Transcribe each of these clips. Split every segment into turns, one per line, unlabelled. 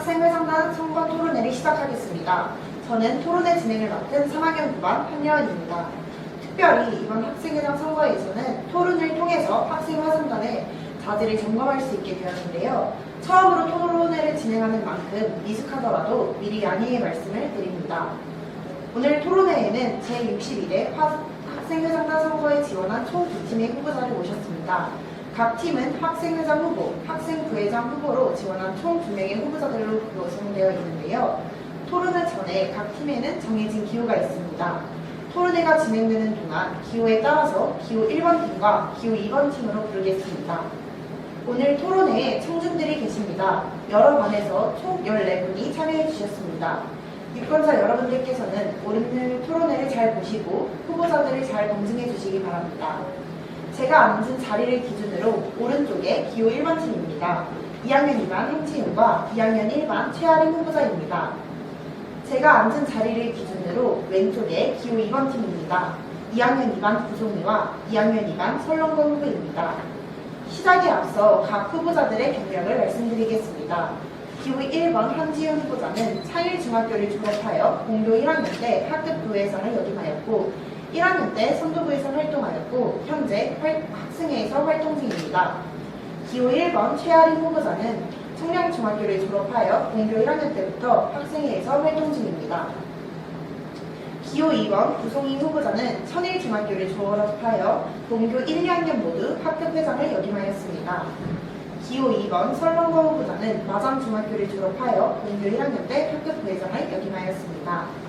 학생회장단 선거 토론회를 시작하겠습니다. 저는 토론회 진행을 맡은 3학년 9반 한예원입니다. 특별히 이번 학생회장 선거에서는 토론을 통해서 학생회장단의 자질을 점검할 수 있게 되었는데요. 처음으로 토론회를 진행하는 만큼 미숙하더라도 미리 양해의 말씀을 드립니다. 오늘 토론회에는 제62대 학생회장단 선거에 지원한 총 2팀의 후보자를 모셨습니다. 각 팀은 학생회장 후보, 학생부회장 후보로 지원한 총 2명의 후보자들로 구성되어 있는데요. 토론회 전에 각 팀에는 정해진 기호가 있습니다. 토론회가 진행되는 동안 기호에 따라서 기호 1번 팀과 기호 2번 팀으로 부르겠습니다. 오늘 토론회에 청중들이 계십니다. 여러 반에서 총 14분이 참여해 주셨습니다. 유권자 여러분들께서는 오늘 토론회를 잘 보시고 후보자들을 잘 검증해 주시기 바랍니다. 제가 앉은 자리를 기준으로 오른쪽에 기호 1번 팀입니다. 2학년 2반 황채윤과 2학년 1반 최아림 후보자입니다. 제가 앉은 자리를 기준으로 왼쪽에 기호 2번 팀입니다. 2학년 2반 구송이와 2학년 2반 설렁건 후보입니다. 시작에 앞서 각 후보자들의 경력을 말씀드리겠습니다. 기호 1번 한지윤 후보자는 차일중학교를 졸업하여 공교 1학년 때 학급 부회장을 역임하였고 1학년 때 선도부에서 활동하였고 현재 학생회에서 활동 중입니다. 기호 1번 최아림 후보자는 청량중학교를 졸업하여 공교 1학년 때부터 학생회에서 활동 중입니다. 기호 2번 구송이 후보자는 천일중학교를 졸업하여 공교 1, 2학년 모두 학급회장을 역임하였습니다. 기호 2번 설렁거 후보자는 마장중학교를 졸업하여 공교 1학년 때 학급부회장을 역임하였습니다.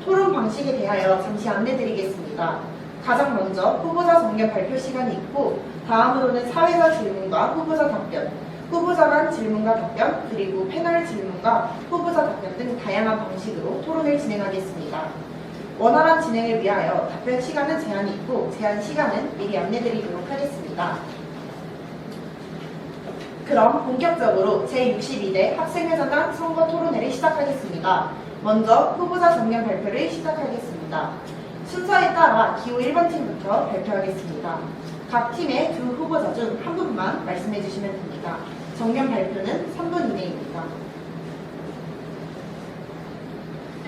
토론 방식에 대하여 잠시 안내드리겠습니다. 가장 먼저 후보자 정견 발표 시간이 있고 다음으로는 사회자 질문과 후보자 답변, 후보자 간 질문과 답변, 그리고 패널 질문과 후보자 답변 등 다양한 방식으로 토론을 진행하겠습니다. 원활한 진행을 위하여 답변 시간은 제한이 있고 제한 시간은 미리 안내드리도록 하겠습니다. 그럼 본격적으로 제62대 학생회장단 선거 토론회를 시작하겠습니다. 먼저 후보자 정견 발표를 시작하겠습니다. 순서에 따라 기호 1번 팀부터 발표하겠습니다. 각 팀의 두 후보자 중 한 분만 말씀해 주시면 됩니다. 정견 발표는 3분 이내입니다.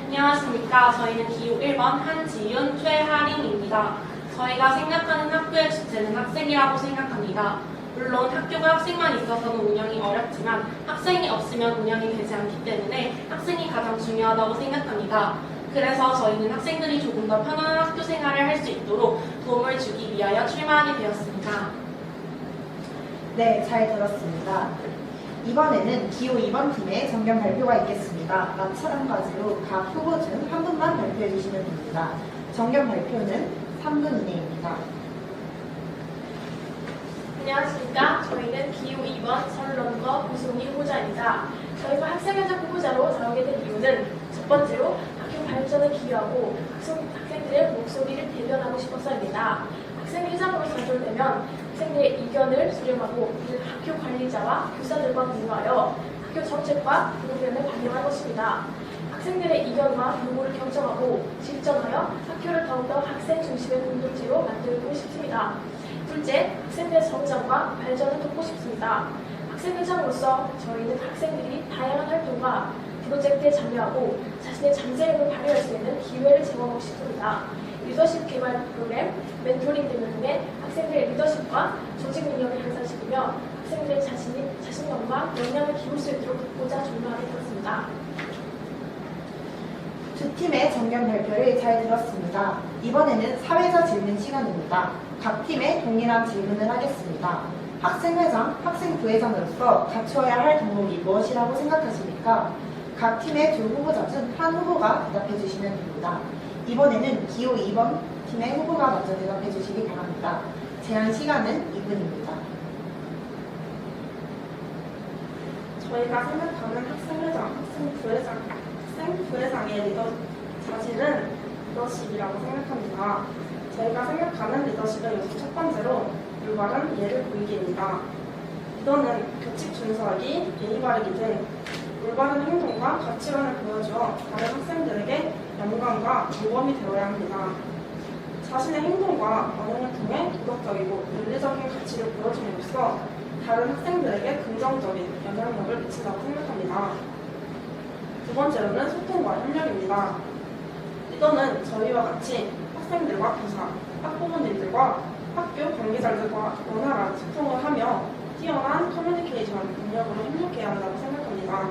안녕하십니까. 저희는 기호 1번 한지윤, 최하림입니다. 저희가 생각하는 학교의 주체는 학생이라고 생각합니다. 물론 학교가 학생만 있어서는 운영이 어렵지만 학생이 없으면 운영이 되지 않기 때문에 학생이 가장 중요하다고 생각합니다. 그래서 저희는 학생들이 조금 더 편안한 학교 생활을 할 수 있도록 도움을 주기 위하여 출마하게 되었습니다.
네, 잘 들었습니다. 이번에는 기호 2번 팀의 정견 발표가 있겠습니다. 마찬가지로 각 후보 중 한 분만 발표해 주시면 됩니다. 정견 발표는 3분 이내입니다.
안녕하십니까. 저희는 기호 2번 설렁거 구송이 후보자입니다. 저희가 학생회장 후보자로 나오게 된 이유는 첫 번째로 학교 발전을 기여하고 학생들의 목소리를 대변하고 싶어서입니다. 학생회장으로 선출되면 학생들의 의견을 수렴하고 학교 관리자와 교사들과 공유하여 학교 정책과 의견을 반영할 것입니다. 학생들의 의견과 요구를 경청하고 실천하여 학교를 더욱더 학생 중심의 공동체로 만들고 싶습니다. 둘째, 학생들의 성장과 발전을 돕고 싶습니다. 학생회장으로서 저희는 학생들이 다양한 활동과 프로젝트에 참여하고 자신의 잠재력을 발휘할 수 있는 기회를 제공하고 싶습니다. 리더십 개발 프로그램, 멘토링 등을 통해 학생들의 리더십과 조직 능력을 향상시키며 학생들의 자신감과 역량을 키울 수 있도록 돕고자 존경하게 되었습니다.
두 팀의 정견 발표를 잘 들었습니다. 이번에는 사회자 질문 시간입니다. 각 팀에 동일한 질문을 하겠습니다. 학생회장, 학생부회장으로서 갖추어야 할 덕목이 무엇이라고 생각하십니까? 각 팀의 두 후보자 중 한 후보가 대답해 주시면 됩니다. 이번에는 기호 2번 팀의 후보가 먼저 대답해 주시기 바랍니다. 제한 시간은 2분입니다.
저희가 생각하는 학생회장, 학생부회장의 자질은 리더십이라고 생각합니다. 저희가 생각하는 리더십은 여기서 첫 번째로 올바른 예를 보이기입니다. 리더는 규칙 준수하기, 예의 바르기 등 올바른 행동과 가치관을 보여주어 다른 학생들에게 영감과 모범이 되어야 합니다. 자신의 행동과 언행을 통해 도덕적이고 윤리적인 가치를 보여줌으로써 다른 학생들에게 긍정적인 영향력을 미친다고 생각합니다. 두 번째로는 소통과 협력입니다. 리더는 저희와 같이 학생들과 교사, 학부모님들과 학교 관계자들과 원활한 소통을 하며 뛰어난 커뮤니케이션 능력으로 협력해야 한다고 생각합니다.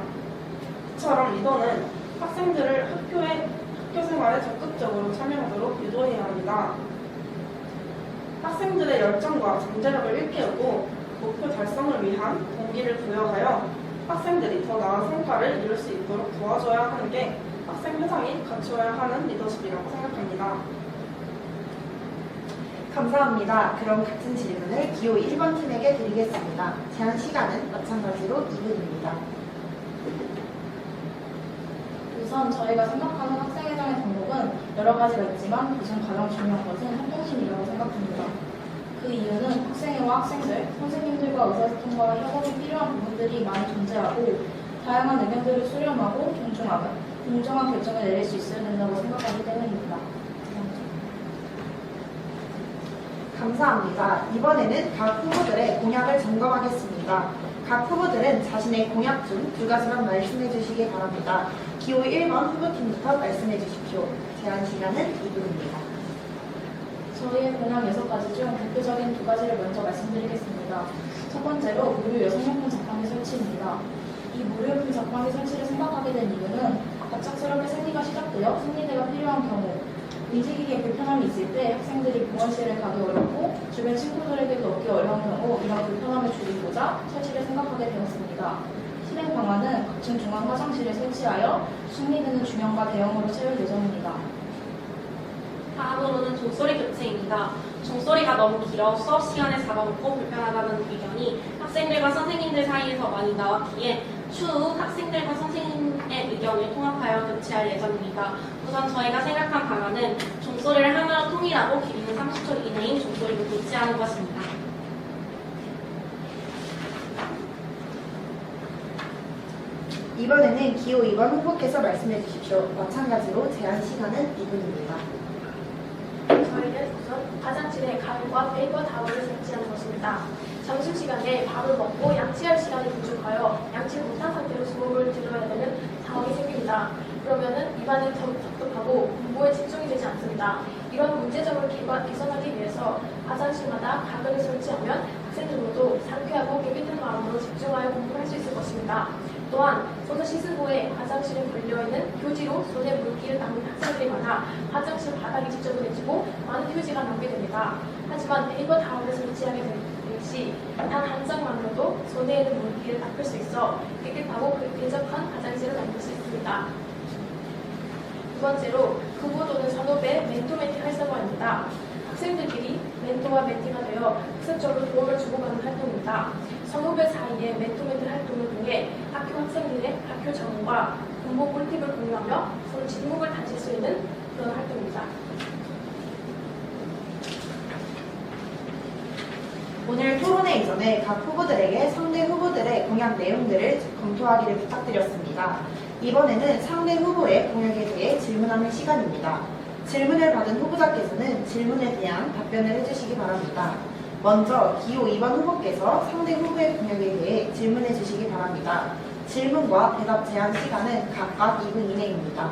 이처럼 리더는 학생들을 학교 생활에 적극적으로 참여하도록 유도해야 합니다. 학생들의 열정과 잠재력을 일깨우고 목표 달성을 위한 동기를 부여하여 학생들이 더 나은 성과를 이룰 수 있도록 도와줘야 하는 게 학생 회장이 갖추어야 하는 리더십이라고 생각합니다.
감사합니다. 그럼 같은 질문을 기호 1번 팀에게 드리겠습니다. 제한 시간은 마찬가지로 2분입니다.
우선 저희가 생각하는 학생회장의 방법은 여러 가지가 있지만 그중 가장 중요한 것은 협동심이라고 생각합니다. 그 이유는 학생회와 학생들, 선생님들과 의사소통과 협업이 필요한 부분들이 많이 존재하고 다양한 의견들을 수렴하고 존중하며 공정한 결정을 내릴 수 있어야 된다고 생각하기 때문입니다.
감사합니다. 이번에는 각 후보들의 공약을 점검하겠습니다. 각 후보들은 자신의 공약 중 두 가지만 말씀해 주시기 바랍니다. 기호 1번 후보팀부터 말씀해 주십시오. 제한 시간은 2분입니다.
저희의 공약 6가지 중 대표적인 두 가지를 먼저 말씀드리겠습니다. 첫 번째로 무료 여성용품 자판기 설치입니다. 이 무료용품 자판기 설치를 생각하게 된 이유는 갑작스럽게 생리가 시작되어 생리대가 필요한 경우 움직이기에 불편함이 있을 때 학생들이 보건실에 가기 어렵고 주변 친구들에게도 얻기 어려운 경우 이런 불편함을 줄이고자 설치를 생각하게 되었습니다. 실행 방안은 각층 중앙 화장실에 설치하여 승리되는 중형과 대형으로 채울 예정입니다.
다음으로는 종소리 교체입니다. 종소리가 너무 길어 수업 시간에 잡아먹고 불편하다는 의견이 학생들과 선생님들 사이에서 많이 나왔기에 추후 학생들과 선생님의 의견을 통합하여 교체할 예정입니다. 우선 저희가 생각한 방안은 종소리를 하나로 통일하고 길이는 30초 이내인 종소리로 교체하는 것입니다.
이번에는 기호 2번 후보께서 말씀해 주십시오. 마찬가지로 제한 시간은 2분입니다.
저희는 우선 화장실에 가글과 페이퍼 타월을 설치하는 것입니다. 점심시간에 밥을 먹고 양치할 시간이 부족하여 양치를 못한 상태로 수업을 들어야 되는 상황이 생깁니다. 그러면은 입안이 답답하고 공부에 집중이 되지 않습니다. 이런 문제점을 개선하기 위해서 화장실마다 가글을 설치하면 학생들 모두 상쾌하고 깨끗한 마음으로 집중하여 공부할 수 있을 것입니다. 또한 손을 씻은 후에 화장실에 걸려있는 휴지로 손에 물기를 닦는 학생들이 많아 화장실 바닥이 지저분해지고 많은 휴지가 낭비됩니다. 하지만 페이퍼 타월을 설치하게 될 시 단 한 장만으로도 손에 있는 물기를 닦을 수 있어 깨끗하고 쾌적한 화장실을 만들 수 있습니다. 두 번째로 후보 또는 산업의 멘토-멘티 활성화입니다. 학생들끼리 멘토와 멘티가 되어 학습적으로 도움을 주고받는 활동입니다. 선후배 사이의 멘토-멘티 활동을 통해 학교 학생들의 학교 정보와 공부 꿀팁을 공유하며 서로 직목을 다질 수 있는 그런 활동입니다.
오늘 토론회 이전에 각 후보들에게 상대 후보들의 공약 내용들을 검토하기를 부탁드렸습니다. 이번에는 상대 후보의 공약에 대해 질문하는 시간입니다. 질문을 받은 후보자께서는 질문에 대한 답변을 해주시기 바랍니다. 먼저 기호 2번 후보께서 상대 후보의 공약에 대해 질문해 주시기 바랍니다. 질문과 대답 제한 시간은 각각 2분 이내입니다.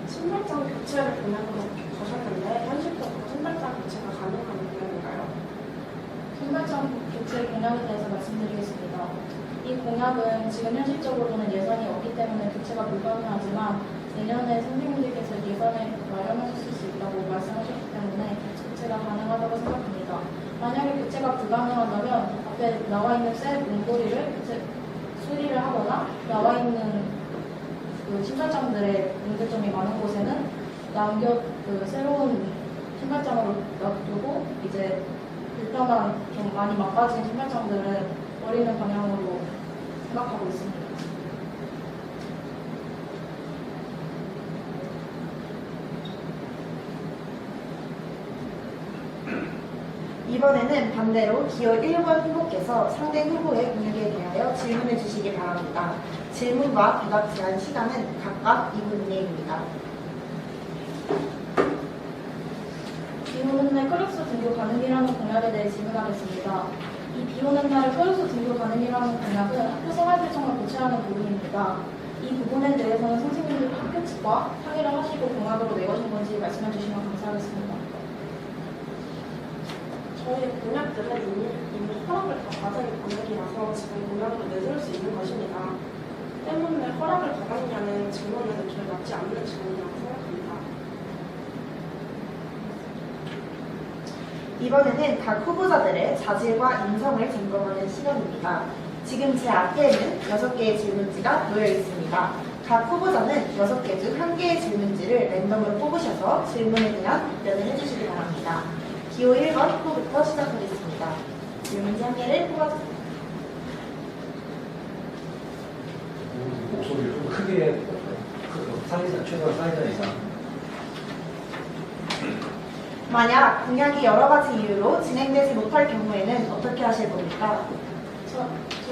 신발장 교체를 공약으로 가셨는데 현실적으로 신발장 교체가 가능한 공약인가요?
신발장 교체 공약에 대해서 말씀드리겠습니다. 이 공약은 지금 현실적으로는 예산이 없기 때문에 교체가 불가능하지만 내년에 선생님들께서 예산을 마련하실 수 있다고 말씀하셨기 때문에 교체가 가능하다고 생각합니다. 만약에 교체가 불가능하다면 앞에 나와 있는 셀 문고리를 수리를 하거나 나와 있는 그 신발장들의 문제점이 많은 곳에는 새로운 신발장으로 놔두고 이제 불편한 좀 많이 망가진 신발장들은 버리는 방향으로 생각하고 있습니다.
이번에는 반대로 기호 1번 후보께서 상대 후보의 공약에 대하여 질문해 주시기 바랍니다. 질문과 대답 제한 시간은 각각 2분 이내입니다.
비 오는 날 클래스 등교 가능이라는 공약에 대해 질문하겠습니다. 이 비 오는 날 클래스 등교 가능이라는 공약은 학교 생활실정을 고쳐야 교체라는 부분입니다. 이 부분에 대해서는 선생님들 학교 측과 상의를 하시고 공약으로 내거신 건지 말씀해 주시면 감사하겠습니다.
저희의 공약들은 이미 허락을 다 받은 공약이라서 지금 공약으로 내세울 수 있는 것입니다. 때문에 허락을 받았냐는 질문은 저희 맞지 않는 질문이라고 생각합니다.
이번에는 각 후보자들의 자질과 인성을 점검하는 시간입니다. 지금 제 앞에는 6개의 질문지가 놓여 있습니다. 각 후보자는 6개 중 1개의 질문지를 랜덤으로 뽑으셔서 질문에 대한 답변을 해주시기 바랍니다. 기호 1번 후보부터 시작하겠습니다. 질문지 1개를 뽑아주세요.
목소리를 좀 크게 사회자 최소한 사회자 이상.
만약 공약이 여러 가지 이유로 진행되지 못할 경우에는 어떻게 하실 겁니까?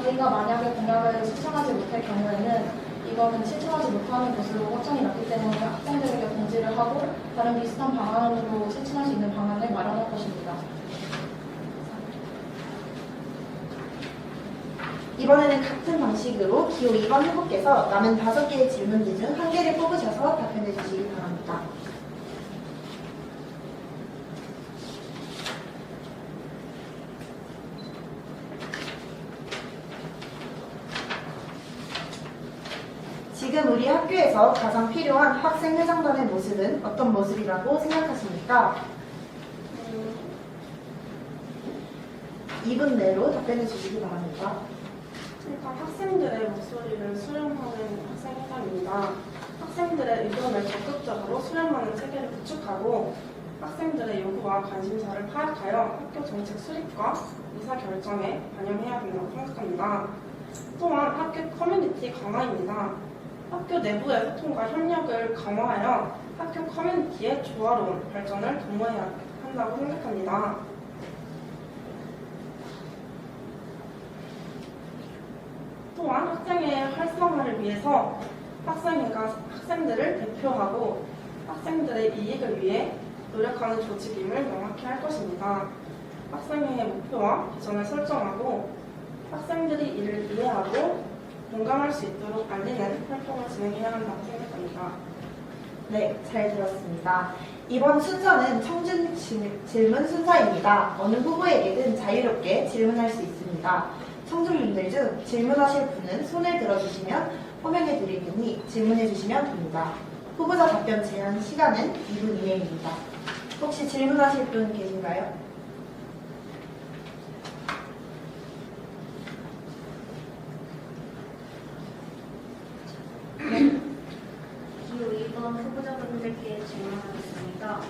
저희가 만약에 공약을 실천하지 못할 경우에는 이거는 실천하지 못하는 것으로 확정이 났기 때문에 학생들에게 공지를 하고 다른 비슷한 방안으로 실천할 수 있는 방안을 마련할 것입니다.
이번에는 같은 방식으로 기호 2번 후보께서 남은 5개의 질문지 중 1개를 뽑으셔서 답변해 주시기 바랍니다. 지금 우리 학교에서 가장 필요한 학생회장단의 모습은 어떤 모습이라고 생각하십니까? 2분 내로 답변해 주시기 바랍니다.
일단 학생들의 목소리를 수렴하는 학생회장입니다. 학생들의 의견을 적극적으로 수렴하는 체계를 구축하고 학생들의 요구와 관심사를 파악하여 학교 정책 수립과 의사결정에 반영해야 된다고 생각합니다. 또한 학교 커뮤니티 강화입니다. 학교 내부의 소통과 협력을 강화하여 학교 커뮤니티의 조화로운 발전을 도모해야 한다고 생각합니다. 또한 학생의 활성화를 위해서 학생회가 학생들을 대표하고 학생들의 이익을 위해 노력하는 조직임을 명확히 할 것입니다. 학생회의 목표와 비전을 설정하고 학생들이 이를 이해하고 공감할 수 있도록 알리는 활동을 진행해야 한다고 생각합니다.
네, 잘 들었습니다. 이번 순서는 청준 질문 순서입니다. 어느 후보에게든 자유롭게 질문할 수 있습니다. 청중분들 중 질문하실 분은 손을 들어주시면 호명해 드릴 테니 질문해 주시면 됩니다. 후보자 답변 제한 시간은 2분 이내입니다. 혹시 질문하실 분 계신가요?
기호 2번 후보자분들께 질문하겠습니다.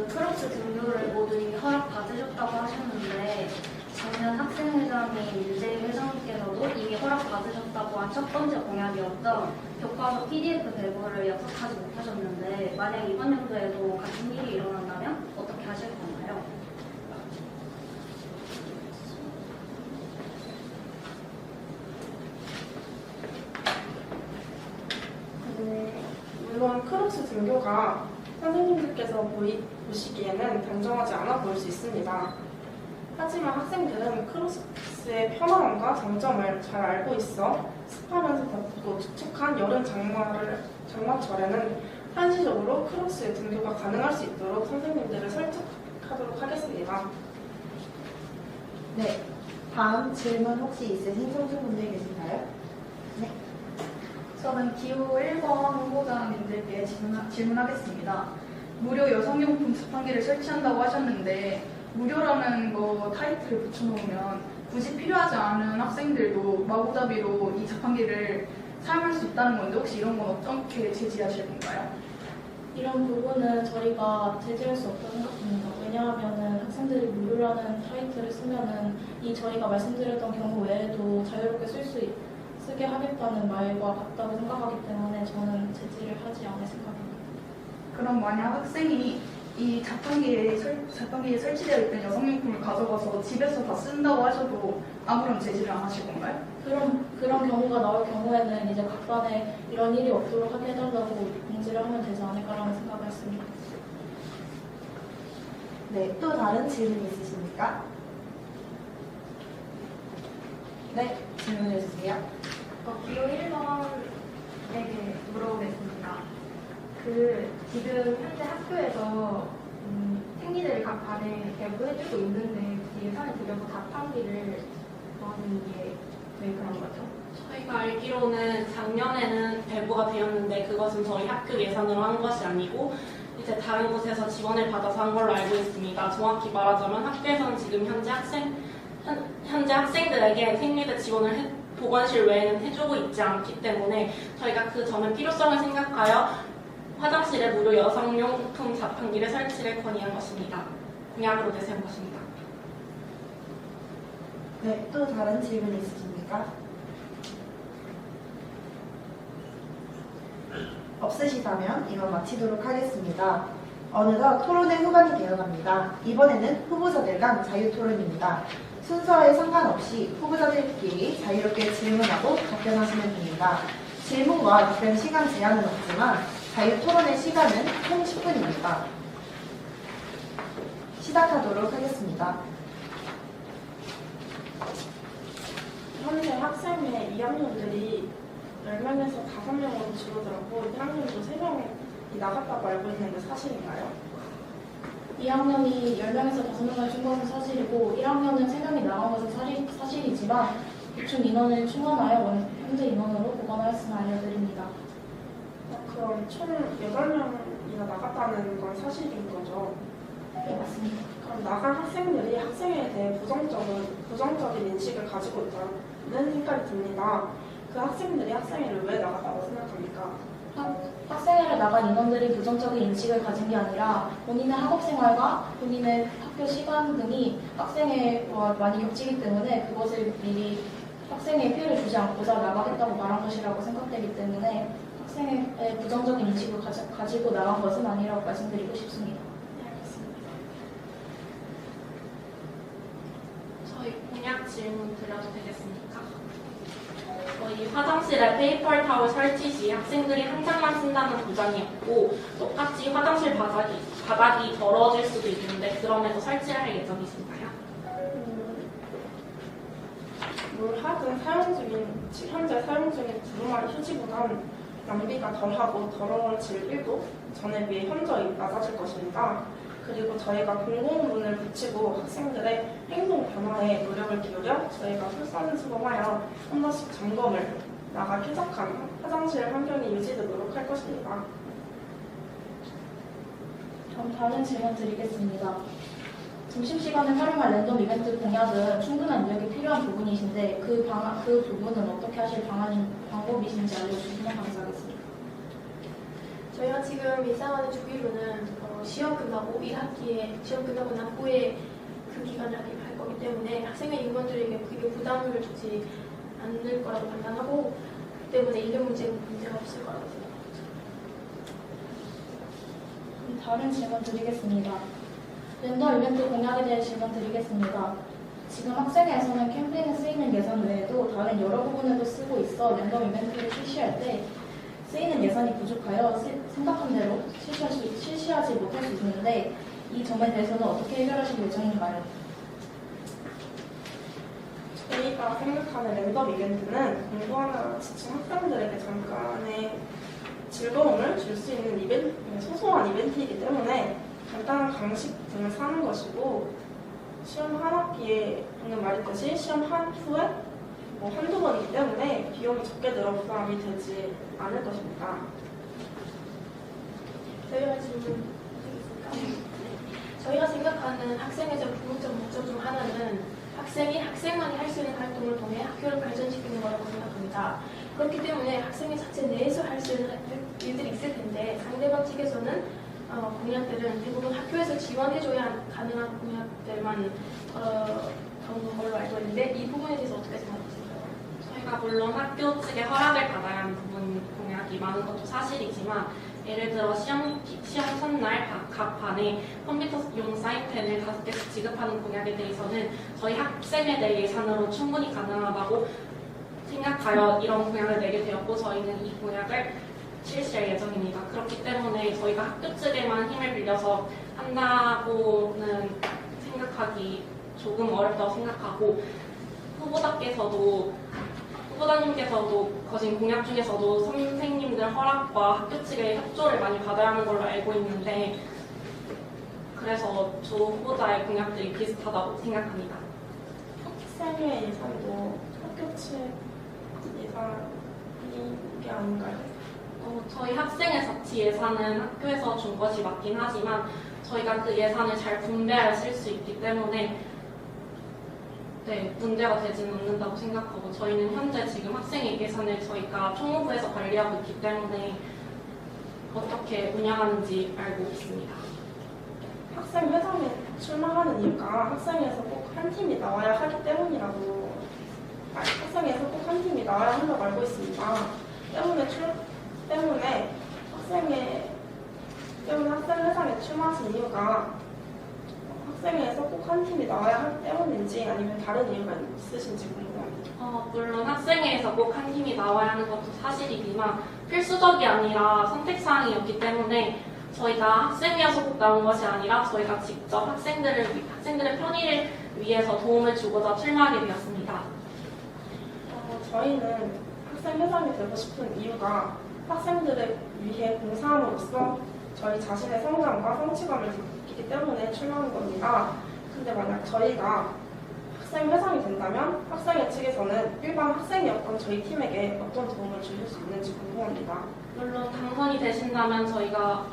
크록스 등교를 모두 이미 허락받으셨다고 하셨는데 작년 학생회장인 유재희 회장님께서도 이미 허락받으셨다고 한 첫 번째 공약이었던 교과서 PDF 배부를 약속하지 못하셨는데 만약 이번 연도에도 같은 일이 일어난다면 어떻게 하실 건가요?
물론 크록스 등교가 선생님들께서 보시기에는 단정하지 않아 보일 수 있습니다. 하지만 학생들은 크록스의 편안함과 장점을 잘 알고 있어 습하면서 덥고 축축한 여름 장마철에는 한시적으로 크록스의 등교가 가능할 수 있도록 선생님들을 설득하도록 하겠습니다.
네. 다음 질문 혹시 있으신 청중분들 계신가요? 네.
저는 기호 1번 후보자님들께 질문하겠습니다. 무료 여성용품 자판기를 설치한다고 하셨는데 무료라는 거 타이틀을 붙여놓으면 굳이 필요하지 않은 학생들도 마구잡이로 이 자판기를 사용할 수 있다는 건데 혹시 이런 건 어떻게 제지하실 건가요?
이런 부분은 저희가 제지할 수 없다고 생각합니다. 왜냐하면 학생들이 무료라는 타이틀을 쓰면은 이 저희가 말씀드렸던 경우 외에도 자유롭게 쓰게 하겠다는 말과 같다고 생각하기 때문에 저는 제지를 하지 않을 생각입니다.
그럼 만약 학생이 이 자판기에 설치되어 있던 여성용품을 가져가서 집에서 다 쓴다고 하셔도 아무런 제지를 안 하실 건가요?
그런 경우가 나올 경우에는 이제 각반에 이런 일이 없도록 하게 해달라고 공지를 하면 되지 않을까라는 생각을 했습니다.
네, 또 다른 질문 있으십니까? 네, 질문해 주세요.
기호 1번에게 물어보겠습니다. 지금 현재 학교에서 생리대를 각 반에 배부해주고 있는데 그 예산을 들여서 답하기를 하는 게 왜 그런 거죠?
저희가 알기로는 작년에는 배부가 되었는데 그것은 저희 학교 예산으로 한 것이 아니고 이제 다른 곳에서 지원을 받아서 한 걸로 알고 있습니다. 정확히 말하자면 학교에서는 지금 현재 학생들에게 생리대 지원을 보건실 외에는 해주고 있지 않기 때문에 저희가 그 점의 필요성을 생각하여 화장실에 무료 여성용품 자판기를 설치를 건의한 것입니다. 공약으로 내세운 것입니다.
네, 또 다른 질문 있으십니까? 없으시다면 이만 마치도록 하겠습니다. 어느덧 토론의 후반이 되어갑니다. 이번에는 후보자들 간 자유토론입니다. 순서에 상관없이 후보자들끼리 자유롭게 질문하고 답변하시면 됩니다. 질문과 답변 시간 제한은 없지만 자유토론의 시간은 총 10분입니다. 시작하도록 하겠습니다.
현재 학생의 2학년들이 10명에서 5명으로 줄어들었고 1학년도 3명이 나갔다고 알고 있는데 사실인가요?
2학년이 10명에서 5명을 준 것은 사실이고 1학년은 3명이 나간 것은 사실이지만 보충 인원을 충원하여 현재 인원으로 보관하였음을 알려드립니다.
그럼 총 8명이나 나갔다는 건 사실인 거죠?
네, 맞습니다.
그럼 나간 학생들이 학생에 대해 부정적인 인식을 가지고 있다는 생각이 듭니다. 그 학생들이 학생회를 왜 나갔다고 생각합니까?
학생회를 나간 인원들이 부정적인 인식을 가진 게 아니라 본인의 학업생활과 본인의 학교 시간 등이 학생회와 많이 겹치기 때문에 그것을 미리 학생회에 피해를 주지 않고자 나가겠다고 말한 것이라고 생각되기 때문에 학생회의 부정적인 인식을 가지고 나간 것은 아니라고 말씀드리고 싶습니다.
네, 알겠습니다.
저희 공약 질문 드려도 되겠습니까? 저희 화장실에 페이퍼 타월 설치 시 학생들이 한 장만 쓴다는 보장이었고 똑같이 화장실 바닥이 더러워질 수도 있는데 그럼에도 설치를 할 예정이신가요?
뭘 하든 현재 사용 중인 두루마리 휴지보단 낭비가 덜하고 더러워질 일도 전에 비해 현저히 낮아질 것입니다. 그리고 저희가 공공문을 붙이고 학생들의 행동 변화에 노력을 기울여 저희가 솔선수범하여 한 번씩 점검을 나가 쾌적한 화장실 환경이 유지되도록 할 것입니다.
그럼 다른 질문 드리겠습니다. 점심시간을 활용한 랜덤 이벤트 공약은 충분한 노력이 필요한 부분이신데 그 부분은 어떻게 하실 방법이신지 알려주시면 감사하겠습니다.
저희가 지금 일상하는 주기로는 시험 끝나고 1학기에 시험 끝나고 난 후에 그 기간을 할 거기 때문에 학생의 인원들에게 그게 부담을 주지 않을 거라고 판단하고 그 때문에 인력 문제는 문제가 없을 거라고 생각합니다.
그럼 다른 질문 드리겠습니다. 랜덤 이벤트 공약에 대해 질문 드리겠습니다. 지금 학생회에서는 캠페인에 쓰이는 예산 외에도 다른 여러 부분에도 쓰고 있어 랜덤 이벤트를 실시할 때 쓰이는 예산이 부족하여 생각한 대로 실시하지 못할 수 있는데 이 점에 대해서는 어떻게 해결하실 예정인가요?
저희가 생각하는 랜덤 이벤트는 공부하느라 지친 학생들에게 잠깐의 즐거움을 줄 수 있는 소소한 이벤트이기 때문에 간단한 강식 등을 사는 것이고 시험 한 학기에 방금 말했듯이 시험 한 후에 한두 번이기 때문에 비용이 적게 들어 부담이 되지 않을 것입니다.
저희가 질문 드리겠습니다. 저희가 생각하는 학생회적 궁극적 목적 중 하나는 학생이 학생만이 할 수 있는 활동을 통해 학교를 발전시키는 거라고 생각합니다. 그렇기 때문에 학생회 자체 내에서 할 수 있는 일들이 있을 텐데 상대방 측에서는 공약들은 대부분 학교에서 지원해줘야 가능한 공약들만 적는 걸로 알고 있는데 이 부분에 대해서 어떻게 생각하세요?
저희가 물론 학교 측의 허락을 받아야 하는 부분 공약이 많은 것도 사실이지만 예를 들어 시험 첫날 각 반에 컴퓨터용 사인펜을 5개씩 지급하는 공약에 대해서는 저희 학생회 내 예산으로 충분히 가능하다고 생각하여 이런 공약을 내게 되었고 저희는 이 공약을 실시할 예정입니다. 그렇기 때문에 저희가 학교 측에만 힘을 빌려서 한다고는 생각하기 조금 어렵다고 생각하고 후보자께서도 후보자님께서도 거신 공약 중에서도 선생님들 허락과 학교 측의 협조를 많이 받아야 하는 걸로 알고 있는데 그래서 두 후보자의 공약들이 비슷하다고 생각합니다.
학생회 예산도 학교 측 예산이 게 아닌가요?
저희 학생의 자치 예산은 학교에서 준 것이 맞긴 하지만 저희가 그 예산을 잘 분배하여 쓸 수 있기 때문에 네, 문제가 되지는 않는다고 생각하고 저희는 현재 지금 학생의 예산을 저희가 총무부에서 관리하고 있기 때문에 어떻게 운영하는지 알고 있습니다.
학생회장에 출마하는 이유가 학생회에서 꼭 한 팀이 나와야 하기 때문이라고 학생회에서 꼭 한 팀이 나와야 한다고 알고 있습니다. 때문에 학생회장에 출마하신 이유가 학생회에서 꼭 한 팀이 나와야 하기 때문인지 아니면 다른 이유가 있으신지 궁금합니다.
물론 학생회에서 꼭 한 팀이 나와야 하는 것도 사실이지만 필수적이 아니라 선택사항이었기 때문에 저희가 학생회에서 꼭 나온 것이 아니라 저희가 직접 학생들의 편의를 위해서 도움을 주고자 출마하게 되었습니다.
저희는 학생회장이 되고 싶은 이유가 학생들을 위해 봉사함으로써 저희 자신의 성장과 성취감을 느끼기 때문에 출마한 겁니다. 근데 만약 저희가 학생회장이 된다면 학생회 측에서는 일반 학생이었던 저희 팀에게 어떤 도움을 주실 수 있는지 궁금합니다.
물론 당선이 되신다면 저희가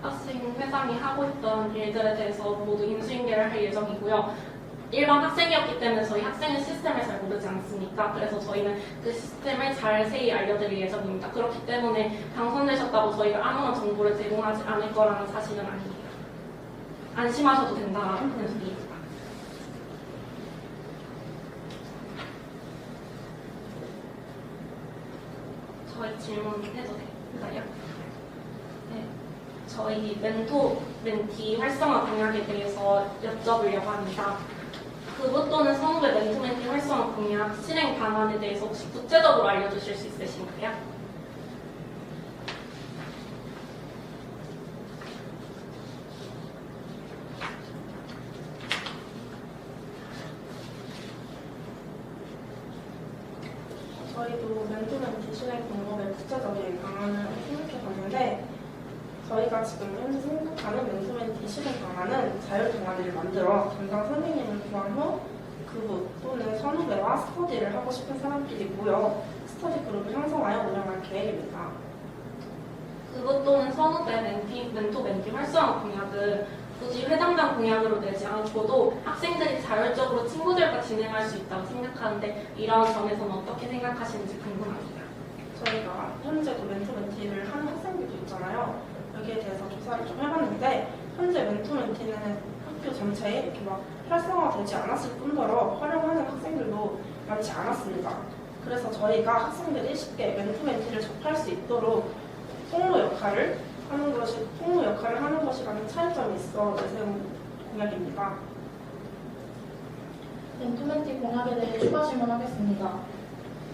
학생회장이 하고 있던 일들에 대해서 모두 인수인계를 할 예정이고요. 일반 학생이었기 때문에 저희 학생은 시스템을 잘 모르지 않습니까? 그래서 저희는 그 시스템을 자세히 알려드릴 예정입니다. 그렇기 때문에 당선되셨다고 저희가 아무런 정보를 제공하지 않을 거라는 사실은 아닙니다. 안심하셔도 된다는 소리입니다. 저희 질문해도 될까요? 네. 저희 멘티 활성화 공약에 대해서 여쭤보려고 합니다. 그것 또는 선후배 멘티 활성화 공약 실행 방안에 대해서 혹시 구체적으로 알려주실 수 있으신가요?
저희도 멘토멘티 실행 방법의 구체적인 방안을 생각해 봤는데 저희가 지금 현재 생각하는 멘토멘티 실행 방안은 자율 동아리를 만들어 담당 선생님을 구한 후 그룹 또는 선후배와 스터디를 하고 싶은 사람끼리 모여 스터디 그룹을 형성하여 운영할 계획입니다.
그것 또는 선후배 멘토 멘티 활성화 공약은 굳이 회장단 공약으로 내지 않고도 학생들이 자율적으로 친구들과 진행할 수 있다고 생각하는데 이런 점에서는 어떻게 생각하시는지 궁금합니다.
저희가 현재도 멘토멘티를 하는 학생들도 있잖아요. 여기에 대해서 조사를 좀 해봤는데 현재 멘토멘티는 학교 전체에 이렇게 막 활성화되지 않았을 뿐더러 활용하는 학생들도 많지 않았습니다. 그래서 저희가 학생들이 쉽게 멘토멘티를 접할 수 있도록 통로 역할을 하는 것이라는 차이점이 있어 내세운 공약입니다.
멘토멘티 공약에 대해 추가 질문하겠습니다.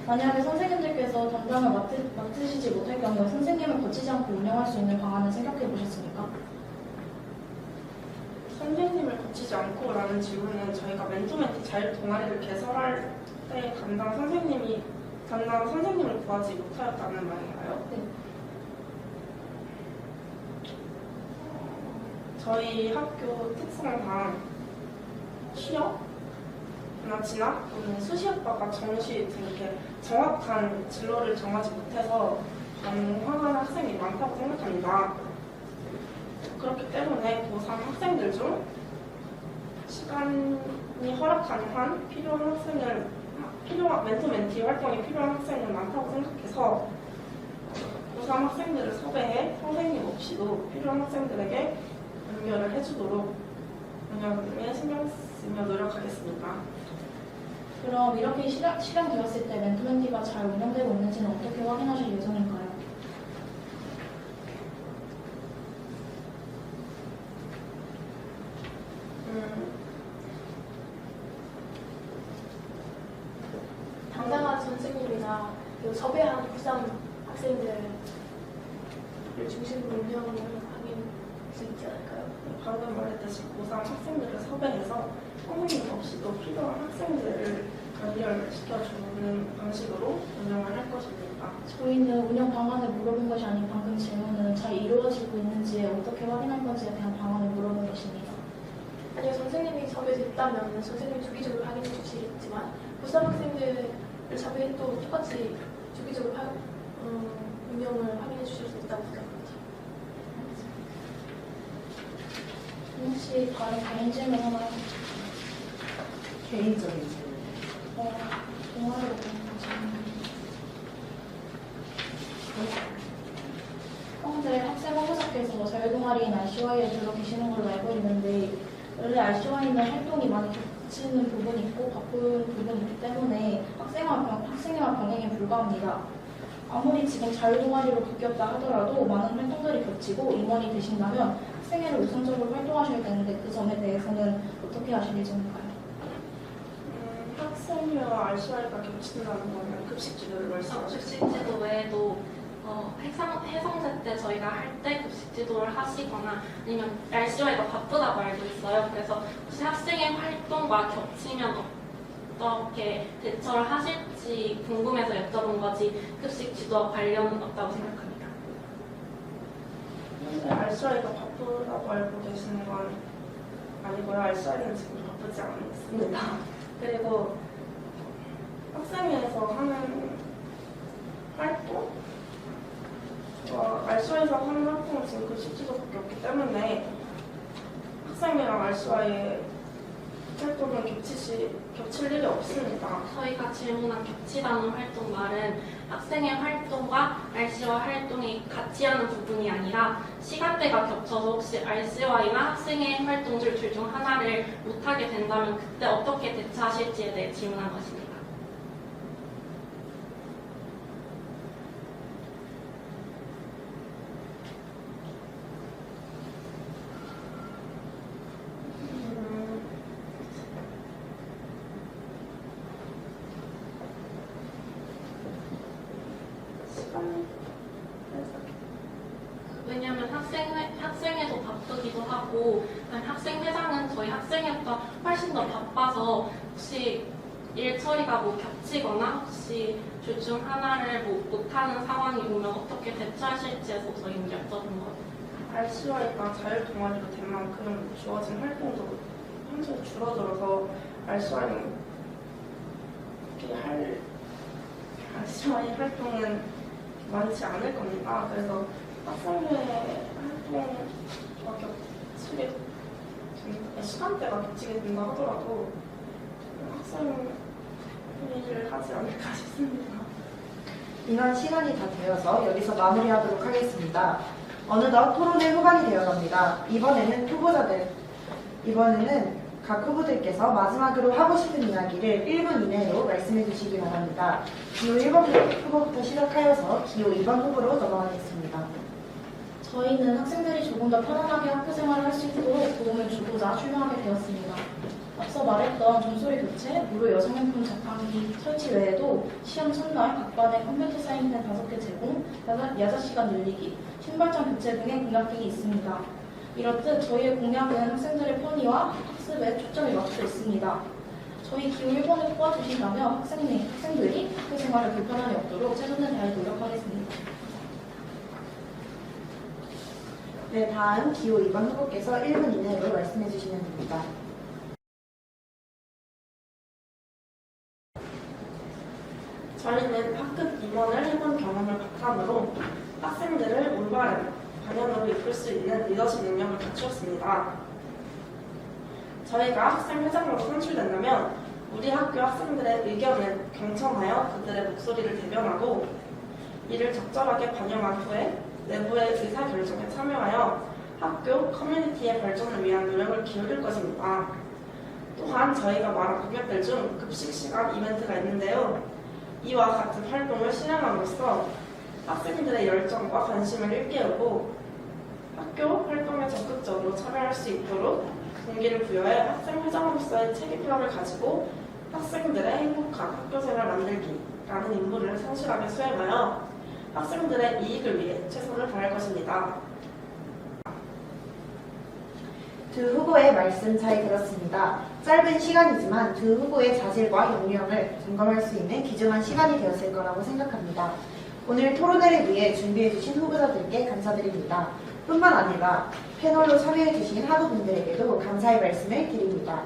만약에 선생님들께서 담당을 맡으시지 못할 경우에 선생님을 거치지 않고 운영할 수 있는 방안을 생각해 보셨습니까?
선생님을 거치지 않고라는 질문은 저희가 멘토멘티 자율 동아리를 개설할 때 담당 선생님을 구하지 못하였다는 말인가요?
네.
저희 학교 특성상 취업이나 진학 또는 수시학과가 정시 등 이렇게 정확한 진로를 정하지 못해서 방황하는 학생이 많다고 생각합니다. 그렇기 때문에 고3 학생들 중 시간이 허락하는 한 멘토멘티 활동이 필요한 학생은 많다고 생각해서 고3 학생들을 섭외해 선생님 없이도 필요한 학생들에게 연결을 해주도록 운영에 신경 쓰며 노력하겠습니다.
그럼 이렇게 실행되었을 때 멘토멘티가 잘 운영되고 있는지는 어떻게 확인하실 예정인가요?
당당한 선생님이나 그 섭외한 고3 학생들을 중심으로 운영을 하긴 수 있지 않을까요?
방금 말했듯이 고3 학생들을 섭외해서 선생님 없이도 필요한 학생들을 관리를 시켜주는 방식으로 운영을 할 것입니다.
저희는 운영 방안을 물어본 것이 아닌 방금 질문은 잘 이루어지고 있는지 어떻게 확인할 건지에 대한 방안을 물어본 것입니다.
아니요, 선생님이 접에 됐다면 선생님이 주기적으로 확인해 주시겠지만 부산 학생들을 접에 또 똑같이 주기적으로 운영을 확인해 주실 수 있다고 생각합니다.
혹시 다른 개인 질문 하나
개인적인 질문.
동아리로 보는 질문. 현재 학생 후보자께서 자유동아리인 RCY에 들어 계시는 걸로 알고 있는데 원래 RCY는 활동이 많이 겹치는 부분이 있고 바쁜 부분이 있기 때문에 학생회와 병행에 불과합니다. 아무리 지금 자유동아리로 바뀌었다 하더라도 많은 활동들이 겹치고 임원이 되신다면 학생회를 우선적으로 활동하셔야 되는데 그 점에 대해서는 어떻게 하실 예정인가요?
학생회와 RCY가 겹친다는 거는 급식 지도를 말씀하시죠?
급식지도 외에도 해성제 때 저희가 할 때 급식지도를 하시거나 아니면 RCY가 바쁘다고 알고 있어요. 그래서 혹시 학생의 활동과 겹치면 어떻게 대처를 하실지 궁금해서 여쭤본 거지 급식지도와 관련은 없다고 생각합니다.
현재 RCY가 바쁘다고 알고 계시는 건 아니고요. RCY는 지금 바쁘지 않습니다. 그리고 학생회에서 하는 활동? RCY에서 하는 활동은 지금 급식지도밖에 없기 때문에 학생회랑 RCY의 활동은 겹칠 일이 없습니다.
저희가 질문한 겹치다는 활동 말은 학생의 활동과 RCY 활동이 같이 하는 부분이 아니라 시간대가 겹쳐서 혹시 RCY나 학생의 활동들 둘 중 하나를 못하게 된다면 그때 어떻게 대처하실지에 대해 질문한 것입니다. 왜냐하면 학생회도 바쁘기도 하고 학생회장은 저희 학생회보다 훨씬 더 바빠서 혹시 일 처리가 겹치거나 혹시 둘 중 하나를 못하는 상황이 오면 어떻게 대처하실지에서 저희는 여쭤본 거예요.
RCY가 자율동아리로 된 만큼 주어진 활동도 현저히 줄어들어서 RCY는 RCY 활동은 많지 않을 겁니다. 그래서 학생회 활동과 시간대가 겹치게 된다 하더라도 학생회를 하지 않을까 싶습니다.
이만 시간이 다 되어서 여기서 마무리하도록 하겠습니다. 어느덧 토론의 후반이 되어갑니다. 이번에는 각 후보들께서 마지막으로 하고 싶은 이야기를 1분 이내로 말씀해 주시기 바랍니다. 기호 1번 후보부터 시작하여서 기호 2번 후보로 넘어가겠습니다.
저희는 학생들이 조금 더 편안하게 학교 생활을 할 수 있도록 도움을 주고자 출마하게 되었습니다. 앞서 말했던 종소리 교체, 무료 여성용품 자판기 설치 외에도 시험 첫날 각 반에 컴퓨터 사인펜 5개 제공, 야자 시간 늘리기, 신발장 교체 등의 공약 등이 있습니다. 이렇듯 저희의 공약은 학생들의 편의와 학습에 초점이 맞춰져 있습니다. 저희 기호 1번을 뽑아주신다면 학생들이 학교 생활에 불편함이 없도록 최선을 다해 노력하겠습니다.
네, 다음 기호 2번 후보께서 1분 이내로 말씀해 주시면 됩니다.
저희는 학급 임원을 해본 경험을 바탕으로 학생들을 올바른 방향으로 이끌 수 있는 리더십 능력을 갖추었습니다. 저희가 학생회장으로 선출된다면 우리 학교 학생들의 의견을 경청하여 그들의 목소리를 대변하고 이를 적절하게 반영한 후에 내부의 의사결정에 참여하여 학교 커뮤니티의 발전을 위한 노력을 기울일 것입니다. 또한 저희가 말한 공약들 중 급식 시간 이벤트가 있는데요. 이와 같은 활동을 실행함으로써 학생들의 열정과 관심을 일깨우고 학교 활동에 적극적으로 참여할 수 있도록 동기를 부여해 학생회장으로서의 책임감을 가지고 학생들의 행복한 학교생활 만들기라는 임무를 성실하게 수행하여 학생들의 이익을 위해 최선을 다할 것입니다.
두 후보의 말씀 잘 들었습니다. 짧은 시간이지만 두 후보의 자질과 역량을 점검할 수 있는 귀중한 시간이 되었을 거라고 생각합니다. 오늘 토론회를 위해 준비해주신 후보자들께 감사드립니다. 뿐만 아니라 패널로 참여해주신 학우분들에게도 감사의 말씀을 드립니다.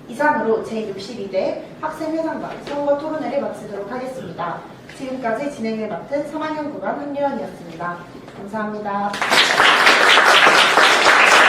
이상으로 제62대 학생회장단 선거 토론회를 마치도록 하겠습니다. 지금까지 진행을 맡은 3학년 9반 한유연이었습니다. 감사합니다.